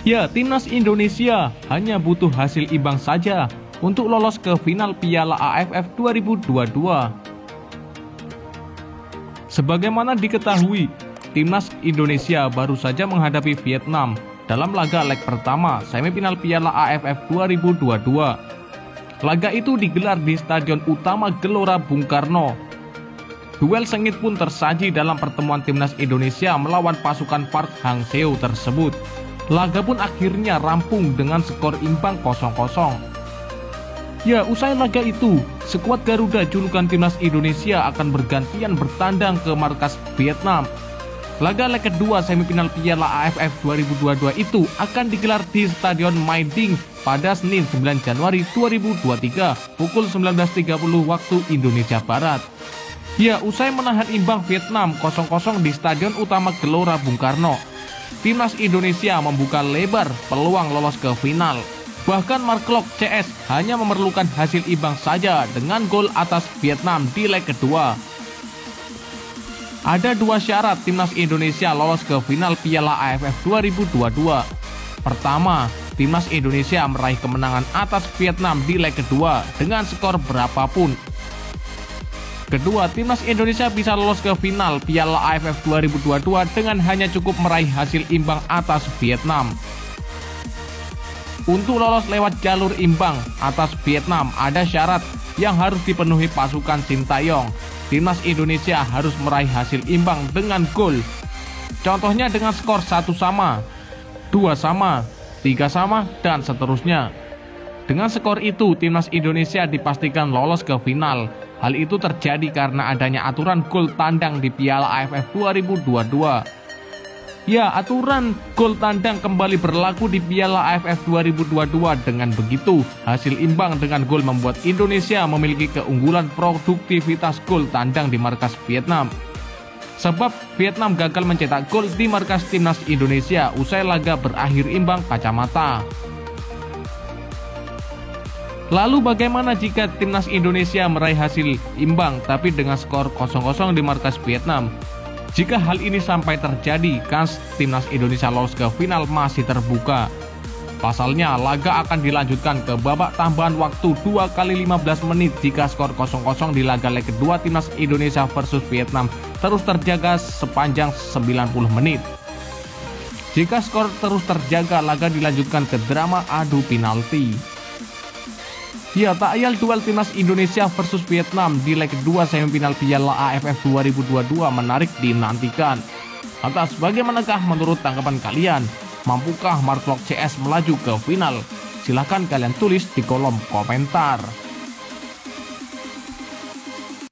Ya, timnas Indonesia hanya butuh hasil imbang saja untuk lolos ke final Piala AFF 2022. Sebagaimana diketahui, timnas Indonesia baru saja menghadapi Vietnam dalam laga leg pertama semifinal Piala AFF 2022. Laga itu digelar di Stadion Utama Gelora Bung Karno. Duel sengit pun tersaji dalam pertemuan timnas Indonesia melawan pasukan Park Hang-seo tersebut. Laga pun akhirnya rampung dengan skor imbang 0-0. Ya, usai laga itu, skuad Garuda julukan timnas Indonesia akan bergantian bertandang ke markas Vietnam. Laga leg kedua semifinal Piala AFF 2022 itu akan digelar di Stadion Mai Ding pada Senin 9 Januari 2023 pukul 19.30 waktu Indonesia Barat. Ya, usai menahan imbang Vietnam 0-0 di Stadion Utama Gelora Bung Karno, timnas Indonesia membuka lebar peluang lolos ke final. Bahkan Mark Klok CS hanya memerlukan hasil imbang saja dengan gol atas Vietnam di leg kedua. Ada dua syarat timnas Indonesia lolos ke final Piala AFF 2022. Pertama, timnas Indonesia meraih kemenangan atas Vietnam di leg kedua dengan skor berapapun. Kedua, timnas Indonesia bisa lolos ke final Piala AFF 2022 dengan hanya cukup meraih hasil imbang atas Vietnam. Untuk lolos lewat jalur imbang atas Vietnam, ada syarat yang harus dipenuhi pasukan Sintayong. Timnas Indonesia harus meraih hasil imbang dengan gol. Contohnya dengan skor 1-1, 2-2, 3-3, dan seterusnya. Dengan skor itu, timnas Indonesia dipastikan lolos ke final. Hal itu terjadi karena adanya aturan gol tandang di Piala AFF 2022. Ya, aturan gol tandang kembali berlaku di Piala AFF 2022. Dengan begitu, hasil imbang dengan gol membuat Indonesia memiliki keunggulan produktivitas gol tandang di markas Vietnam. Sebab Vietnam gagal mencetak gol di markas timnas Indonesia usai laga berakhir imbang kacamata. Lalu bagaimana jika timnas Indonesia meraih hasil imbang tapi dengan skor 0-0 di markas Vietnam? Jika hal ini sampai terjadi, kans timnas Indonesia lolos ke final masih terbuka. Pasalnya, laga akan dilanjutkan ke babak tambahan waktu 2 kali 15 menit jika skor 0-0 di laga leg kedua timnas Indonesia versus Vietnam terus terjaga sepanjang 90 menit. Jika skor terus terjaga, laga dilanjutkan ke drama adu penalti. Ya, tak ayal duel timnas Indonesia versus Vietnam di leg kedua semifinal Piala AFF 2022 menarik dinantikan. Lantas bagaimanakah menurut tanggapan kalian? Mampukah Mark Klok CS melaju ke final? Silahkan kalian tulis di kolom komentar.